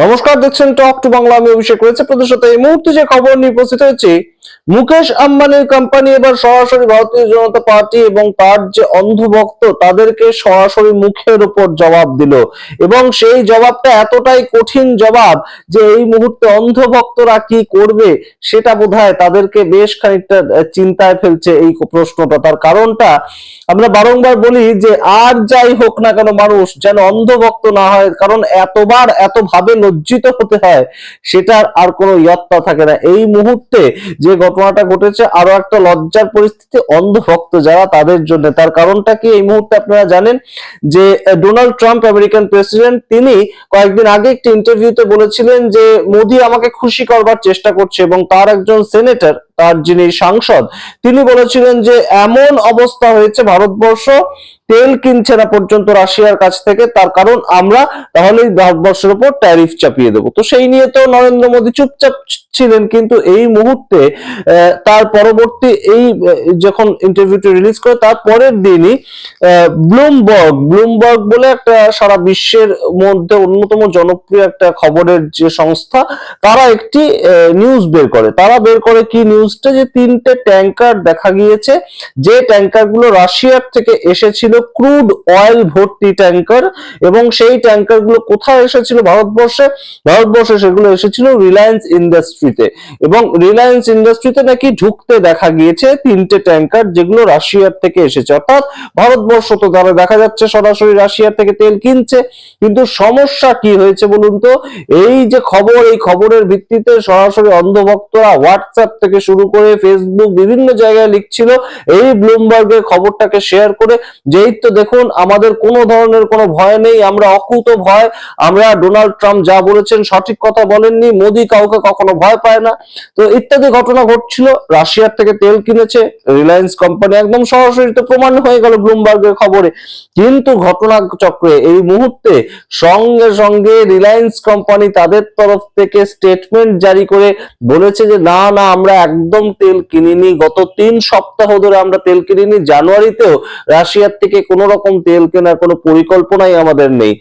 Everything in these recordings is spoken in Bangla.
নমস্কার, দেখছেন টক টু বাংলা। আমি অভিষেক রয়েছে আপনাদের সাথে। এই মুহূর্তে যে খবর নিয়ে উপস্থিত হয়েছি, মুকেশ আম্বানির কোম্পানি এবার সরাসরি ভারতীয় জনতা পার্টি এবং তার যে অন্ধভক্ত তাদেরকে সরাসরি মুখের উপর জবাব দিল, এবং সেই জবাবটা এতটাই কঠিন জবাব যে এই মুহূর্তে অন্ধভক্তরা কি করবে সেটা বোধহয় তাদেরকে বেশ খানিকটা চিন্তায় ফেলছে। এই প্রশ্নটা, তার কারণটা আমরা বারংবার বলি যে আর যাই হোক না কেন মানুষ যেন অন্ধভক্ত না হয়, কারণ এতবার এতভাবে লজ্জিত হতে হয় সেটার আর কোনো ইয়ত্তা থাকে না। এই মুহূর্তে যে ঘটনাটা ঘটেছে আরো একটা লজ্জার পরিস্থিতি অন্ধভক্ত যারা তাদের জন্য। তার কারণটা কি এই মুহূর্তে আপনারা জানেন যে ডোনাল্ড ট্রাম্প আমেরিকান প্রেসিডেন্ট, তিনি কয়েকদিন আগে একটি ইন্টারভিউতে বলেছিলেন যে মোদি আমাকে খুশি করবার চেষ্টা করছে, এবং তার একজন সেনেটর, তার যিনি সাংসদ, তিনি বলেছিলেন যে এমন অবস্থা হয়েছে ভারতবর্ষ তেল কিনছে না পর্যন্ত রাশিয়ার কাছ থেকে, তার কারণ আমরা তাহলে ভারতবর্ষের উপর ট্যারিফ চাপিয়ে দেবো। তো সেই নিয়ে তো নরেন্দ্র মোদী চুপচাপ ছিলেন, কিন্তু এই মুহূর্তে তার পরবর্তী এই যখন ইন্টারভিউটি রিলিজ করে তার পরের দিনই ব্লুমবার্গ বলে একটা সারা বিশ্বের মধ্যে অন্যতম জনপ্রিয় একটা খবরের যে সংস্থা, তারা একটি নিউজ বের করে। তারা বের করে কি নিউজটা, যে 3টে ট্যাঙ্কার দেখা গিয়েছে, যে ট্যাঙ্কার গুলো রাশিয়ার থেকে এসেছিল, ক্রুড অয়েল ভর্তি ট্যাঙ্কার, এবং সেই ট্যাঙ্কার গুলো কোথায় এসেছিল? ভারতবর্ষে সেগুলো এসেছিল রিলায়েন্স ইন্ডাস্ট্রিতে, এবং রিলায়েন্স ইন্ডাস্ট্রিতে নাকি ঢুকতে দেখা গিয়েছে 3টে ট্যাঙ্কার যেগুলো রাশিয়ার থেকে এসেছে। অর্থাৎ ভারতবর্ষ তো তারা দেখা যাচ্ছে সরাসরি রাশিয়ার থেকে তেল কিনছে, কিন্তু সমস্যা কি হয়েছে বলুন তো? এই যে খবর, এই খবরের ভিত্তিতে সরাসরি অন্ধভক্তরা হোয়াটসঅ্যাপ থেকে শুরু করে ফেসবুক বিভিন্ন জায়গায় লিখছিল এই ব্লুমবার্গের খবরটাকে শেয়ার করে, যেই তো দেখুন আমাদের কোনো ধরনের কোনো ভয় নেই, আমরা অকুত ভয়, আমরা ডোনাল্ড ট্রাম্প যা বলেছেন সঠিক কথা বলেননি, মোদি কাউকে কখনো ভয় পায় না। তো ইত্যাদি ঘটনা ঘটছিল। রাশিয়ার থেকে তেল কিনেছে রিলায়েন্স কোম্পানি, একদম সরাসরি তো প্রমাণ হয়ে গেল ব্লুমবার্গের খবরে। কিন্তু ঘটনা চক্রে এই মুহূর্তে সঙ্গে সঙ্গে রিলায়েন্স কোম্পানি তাদের তরফ থেকে স্টেটমেন্ট জারি করে বলেছে যে না না, আমরা একদম তেল কিনিনি, গত 3 সপ্তাহ ধরে আমরা তেল কিনিনি, জানুয়ারিতেও রাশিয়ার থেকে কোনো রকম তেল কেনার কোনো পরিকল্পনাই আমাদের নেই।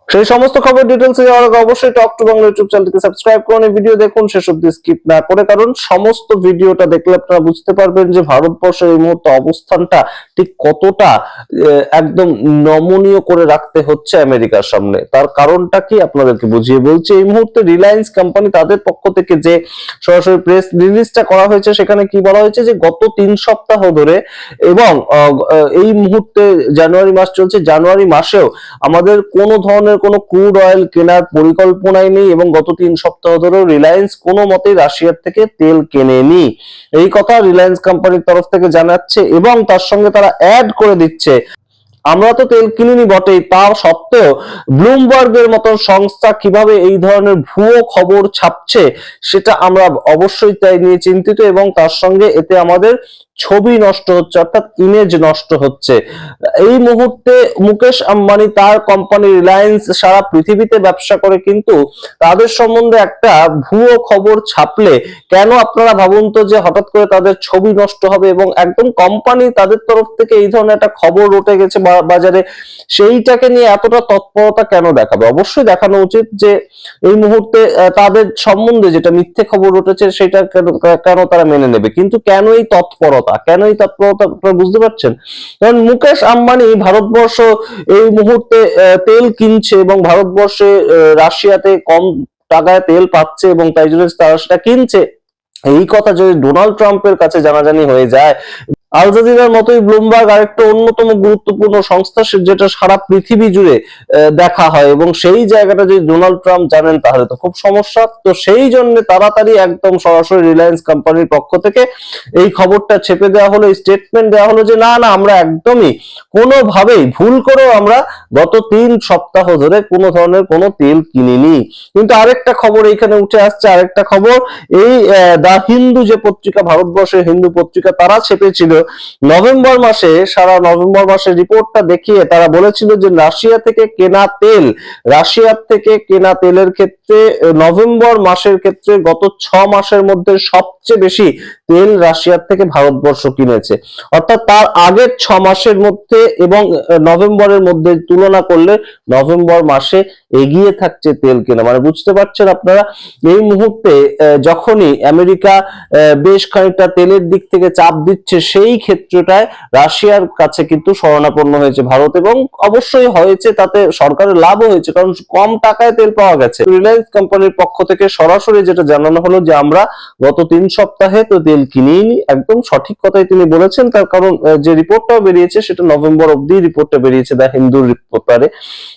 সেই সমস্ত খবর ডিটেলস যাওয়ার আগে অবশ্যই টক টু বাংলা ইউটিউব চ্যানেলটিকে সাবস্ক্রাইব করুন, এই ভিডিও দেখুন শেষ অবধি স্কিপ না করে, কারণ সমস্ত ভিডিওটা দেখলে আপনারা বুঝতে পারবেন যে ভারতবর্ষের এই মুহূর্তে অবস্থানটা ঠিক কতটা একদম নমনীয় করে রাখতে হচ্ছে আমেরিকার সামনে। তার কারণটা কি আপনাদেরকে বুঝিয়ে বলছি। এই মুহূর্তে রিলায়েন্স কোম্পানি তাদের পক্ষ থেকে যে সরাসরি প্রেস রিলিজটা করা হয়েছে, সেখানে কি বলা হয়েছে যে গত 3 সপ্তাহ ধরে, এবং এই মুহূর্তে জানুয়ারি মাস চলছে, জানুয়ারি মাসেও আমাদের কোনো ধরনের কোনো ক্রুড অয়েল কেনার পরিকল্পনাই নেই, এবং গত 3 সপ্তাহ ধরে রিলায়েন্স কোনো মতেই রাশিয়ার থেকে তেল কেনেনি, এই কথা রিলায়েন্স কোম্পানির তরফ থেকে জানাচ্ছে। এবং তার সঙ্গে তারা অ্যাড করে দিচ্ছে আমরা তো তেল কিনিনি বটেই, তা সত্ত্বেও ব্লুমবার্গের মতন সংস্থা কিভাবে এই ধরনের ভুয়ো খবর ছাপছে সেটা আমরা অবশ্যই তাই নিয়ে চিন্তিত, এবং তার সঙ্গে এতে আমাদের ছবি নষ্ট হচ্ছে, অর্থাৎ ইমেজ নষ্ট হচ্ছে। এই মুহূর্তে মুকেশ আম্বানি, তার কোম্পানি রিলায়েন্স সারা পৃথিবীতে ব্যবসা করে, কিন্তু তাদের সম্বন্ধে একটা ভুয়ো খবর ছাপলে কেন আপনারা ভাবুন তো যে হঠাৎ করে তাদের ছবি নষ্ট হবে, এবং একদম কোম্পানি তাদের তরফ থেকে এই ধরনের একটা খবর উঠে গেছে বাজারে, সেইটাকে নিয়ে এতটা তৎপরতা কেন দেখাবে? অবশ্যই দেখানো উচিত যে এই মুহূর্তে তাদের সম্বন্ধে যেটা মিথ্যে খবর উঠেছে সেটা কেন তারা মেনে নেবে, কিন্তু কেন এই তৎপরতা, আপনারা বুঝতে পারছেন? কারণ মুকেশ আম্বানি ভারতবর্ষ এই মুহূর্তে তেল কিনছে, এবং ভারতবর্ষে রাশিয়াতে কম টাকায় তেল পাচ্ছে, এবং তাই জন্য তারা সেটা কিনছে। এই কথা যদি ডোনাল্ড ট্রাম্পের কাছে জানাজানি হয়ে যায়, আল জাজিরার মতোই ব্লুমবার্গ আরেকটা অন্যতম গুরুত্বপূর্ণ সংস্থা, যেটা সারা পৃথিবী জুড়ে দেখা হয়, এবং সেই জায়গাটা যদি ডোনাল্ড ট্রাম্প জানেন তাহলে তো খুব সমস্যা। তো সেই জন্য তাড়াতাড়ি একদম সরাসরি রিলায়েন্স কোম্পানির পক্ষ থেকে এই খবরটা ছেপে দেওয়া হলো, স্টেটমেন্ট দেওয়া হলো যে না না, আমরা একদমই কোনোভাবেই ভুল করেও আমরা গত 3 সপ্তাহ ধরে কোনো ধরনের কোনো তেল কিনিনি। কিন্তু আরেকটা খবর এইখানে উঠে আসছে, আরেকটা খবর, এই দা হিন্দু যে পত্রিকা, ভারতবর্ষের হিন্দু পত্রিকা, তারা ছেপেছিল নভেম্বর মাসে, সারা নভেম্বর মাসের রিপোর্টটা দেখিয়ে তারা বলেছিল যে রাশিয়ার থেকে কেনা তেলের ক্ষেত্রে নভেম্বর মাসের ক্ষেত্রে গত 6 মাসের মধ্যে সবচেয়ে বেশি তেল রাশিয়ার থেকে ভারতবর্ষ কিনেছে। অর্থাৎ তার আগের 6 মাসের মধ্যে এবং নভেম্বরের মধ্যে তুলনা করলে নভেম্বর মাসে এগিয়ে থাকছে তেল কেনা। মানে বুঝতে পারছেন আপনারা, এই মুহূর্তে যখনই আমেরিকা বেশ খানিকটা তেলের দিক থেকে চাপ দিচ্ছে, সেই ক্ষেত্রটায় রাশিয়ার কাছে কিন্তু শরণাপন্ন হয়েছে ভারত, এবং অবশ্যই হয়েছে তাতে সরকারের লাভও হয়েছে, কারণ কম টাকায় তেল পাওয়া গেছে। রিলায়েন্স কোম্পানির পক্ষ থেকে সরাসরি যেটা জানানো হলো যে আমরা গত 3 সপ্তাহে তো তেল কিনিনি, একদম সঠিক কথাই তিনি বলেছেন। তার কারণ যে রিপোর্টটাও বেরিয়েছে সেটা নভেম্বর অব্দি রিপোর্টটা বেরিয়েছে দ্য হিন্দুর রিপোর্টারে,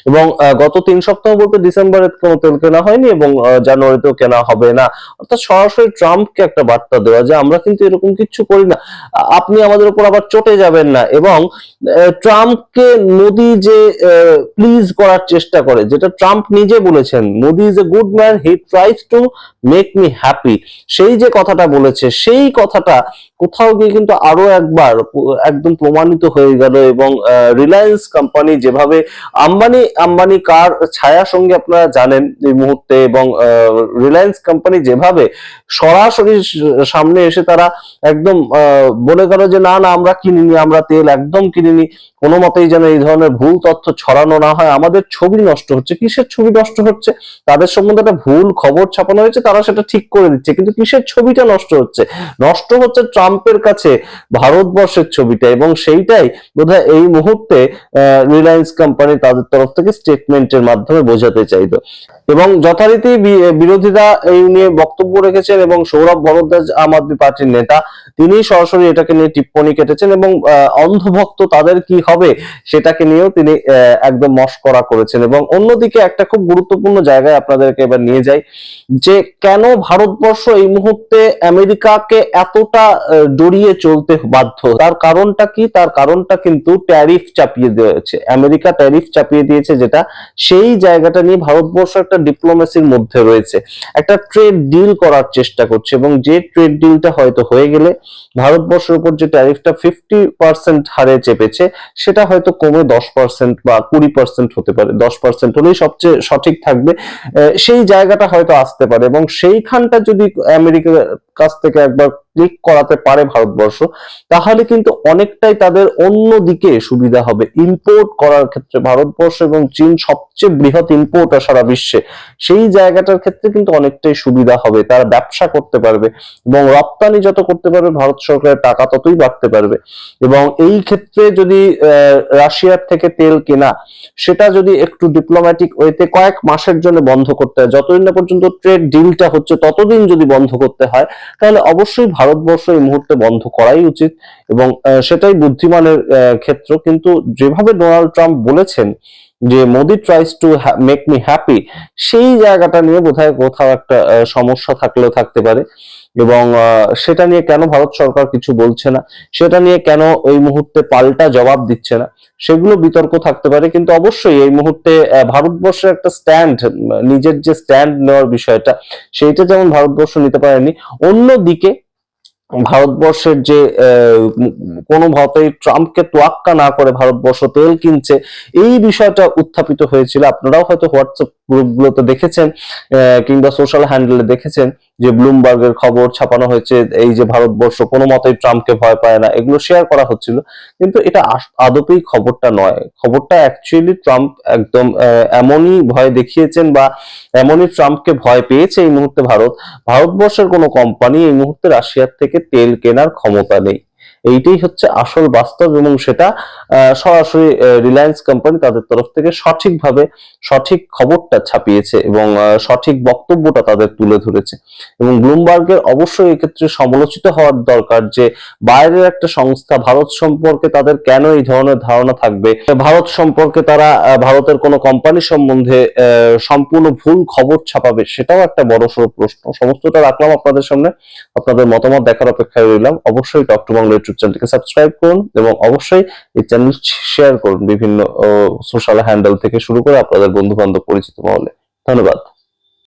এবং গত 3 সপ্তাহ বলতে ডিসেম্বরে কোনো তেল কেনা হয়নি এবং জানুয়ারিতেও কেনা হবে না। অর্থাৎ সরাসরি ট্রাম্পকে একটা বার্তা দেওয়া যে আমরা কিন্তু এরকম কিছু করি না, আপনি আমাদের উপর আবার চটে যাবেন না। এবং ট্রাম্পকে মোদি যে প্লিজ করার চেষ্টা করে, যেটা ট্রাম্প নিজে বলেছেন, Modi is a good man, he tries to make me happy, সেই যে কথাটা বলেছে, সেই কথাটা কোথাও গিয়ে কিন্তু আরো একবার একদম প্রমাণিত হয়ে গেল। এবং রিলায়েন্স কোম্পানি যেভাবে আম্বানি কার ছায়া সঙ্গে আপনারা জানেন এই মুহূর্তে, এবং রিলায়েন্স কোম্পানি যেভাবে সরাসরি সামনে এসে তারা একদম বলে গেল যে না না আমরা কিনিনি, আমরা তেল একদম কিনিনি, কোনো মতেই যেন এই ধরনের ভুল তথ্য ছড়ানো না হয়। আমাদের ছবি নষ্ট হচ্ছে। কিসের ছবি নষ্ট হচ্ছে? তাদের সম্বন্ধে একটা ভুল খবর ছাপানো হয়েছে, তারা সেটা ঠিক করে দিচ্ছে, কিন্তু কিসের ছবিটা নষ্ট হচ্ছে? নষ্ট হচ্ছে ট্রাম্পের কাছে ভারতবর্ষের ছবিটা, এবং সেইটাই বোধহয় এই মুহূর্তে রিলায়েন্স কোম্পানি তাদের তরফ থেকে স্টেটমেন্টের মাধ্যমে বোঝাতে চাইতো। এবং যথারীতি বিরোধীরা এই নিয়ে বক্তব্য রেখেছেন, এবং সৌরভ ভরদ্বাজ আম আদমি পার্টির নেতা, তিনি সরাসরি এটাকে নিয়ে টিপ্পনী কেটেছেন, এবং অন্ধভক্ত তাদের কি হবে সেটাকে নিয়েও তিনি একদম মশকরা করেছেন। এবং অন্যদিকে একটা খুব গুরুত্বপূর্ণ জায়গায় আপনাদেরকে এবার নিয়ে যাই, যে কেন ভারতবর্ষ এই মুহূর্তে আমেরিকাকে এতটা জড়িয়ে চলতে বাধ্য। তার কারণটা কি? তার কারণটা কিন্তু ট্যারিফ চাপিয়ে দিয়েছে, আমেরিকা ট্যারিফ চাপিয়ে দিয়েছে, যেটা সেই জায়গাটা নিয়ে ভারতবর্ষ একটা ডিপ্লোমেসির মধ্যে রয়েছে, একটা ট্রেড ডিল করার চেষ্টা করছে, এবং যে ট্রেড ডিলটা হয়তো হয়ে গেলে ভারতবর্ষের উপর যে ট্যারিফটা 50% হারে চেপেছে, সেটা হয়তো কমে 10% বা 20% হতে পারে। 10% হলেই সবচেয়ে সঠিক থাকবে, সেই জায়গাটা হয়তো আসতে পারে। এবং সেইখানটা যদি আমেরিকার কাছ থেকে একবার ক্লিক করাতে পারে ভারতবর্ষ, তাহলে কিন্তু অনেকটাই তাদের অন্য দিকে সুবিধা হবে। ইম্পোর্ট করার ক্ষেত্রে ভারতবর্ষ এবং চীন সবচেয়ে বৃহৎ ইম্পোর্টার সারা বিশ্বে, সেই জায়গাটার ক্ষেত্রে কিন্তু অনেকটাই সুবিধা হবে। তারা ব্যবসা করতে পারবে, এবং রপ্তানি যত করতে পারবে ভারত সরকারের টাকা ততই বাড়তে পারবে। এবং এই ক্ষেত্রে যদি রাশিয়ার থেকে তেল কেনা, সেটা যদি একটু ডিপ্লোম্যাটিক ওয়েতে কয়েক মাসের জন্য বন্ধ করতে হয়, যতদিন না পর্যন্ত ট্রেড ডিলটা হচ্ছে ততদিন যদি বন্ধ করতে হয়, তাহলে অবশ্যই ভারতবর্ষ এই মুহূর্তে বন্ধ করাই উচিত। এবং সেটাই বুদ্ধিমানের ক্ষেত্র। কিন্তু যেভাবে ডোনাল্ড ট্রাম্প বলেছেন যে Modi tries to make me happy, সেই জায়গাটা নিয়ে বোধহয় কোথাও একটা সমস্যা থাকলেও থাকতে পারে। এবং সেটা নিয়ে কেন ভারত সরকার কিছু বলছে না, সেটা নিয়ে কেন এই মুহূর্তে পাল্টা জবাব দিচ্ছে না, সেগুলো বিতর্ক থাকতে পারে। কিন্তু অবশ্যই এই মুহূর্তে ভারতবর্ষের একটা স্ট্যান্ড, নিজের যে স্ট্যান্ড নেওয়ার বিষয়টা, সেইটা যেমন ভারতবর্ষ নিতে পারেনি, অন্যদিকে ভারতবর্ষের যে কোনোভাবেই ট্রাম্পকে তোয়াক্কা না করে ভারতবর্ষ তেল কিনছে, এই বিষয়টা উত্থাপিত হয়েছিল। আপনারাও হয়তো হোয়াটসঅ্যাপ গ্রুপগুলোতে দেখেছেন, কিংবা সোশ্যাল হ্যান্ডেলে দেখেছেন যে ব্লুমবার্গের খবর ছাপানো হয়েছে, এই যে ভারতবর্ষ কোনো মতেই ট্রাম্পকে ভয় পায় না, এগুলো শেয়ার করা হচ্ছিল। কিন্তু এটা আদপেই খবরটা নয়। খবরটা অ্যাকচুয়ালি ট্রাম্প একদম এমনই ভয় দেখিয়েছেন, বা এমনই ট্রাম্পকে ভয় পেয়েছে এই মুহূর্তে ভারতবর্ষের কোনো কোম্পানি এই মুহূর্তে রাশিয়ার থেকে তেল কেনার ক্ষমতা নেই। এইটাই হচ্ছে আসল বাস্তব, এবং সেটা সরাসরি রিলায়েন্স কোম্পানি তাদের তরফ থেকে সঠিকভাবে সঠিক খবরটা ছাপিয়েছে, এবং সঠিক বক্তব্যটা তাদের তুলে ধরেছে। এবং ব্লুমবার্গের অবশ্যই এক্ষেত্রে সমালোচিত হওয়ার দরকার, যে বাইরের একটা সংস্থা ভারত সম্পর্কে তাদের কেন এই ধরনের ধারণা থাকবে, ভারত সম্পর্কে তারা ভারতের কোনো কোম্পানি সম্বন্ধে সম্পূর্ণ ভুল খবর ছাপাবে, সেটাও একটা বড়সড় প্রশ্ন। সমস্তটা রাখলাম আপনাদের সামনে, আপনাদের মতামত দেখার অপেক্ষায় রইলাম। অবশ্যই টক টু বাংলা ইউটিউব চ্যানেলটিকে সাবস্ক্রাইব করুন, এবং অবশ্যই এই চ্যানেল শেয়ার করুন বিভিন্ন সোশ্যাল হ্যান্ডেল থেকে শুরু করে আপনাদের বন্ধু বান্ধব পরিচিত মহলে। ধন্যবাদ।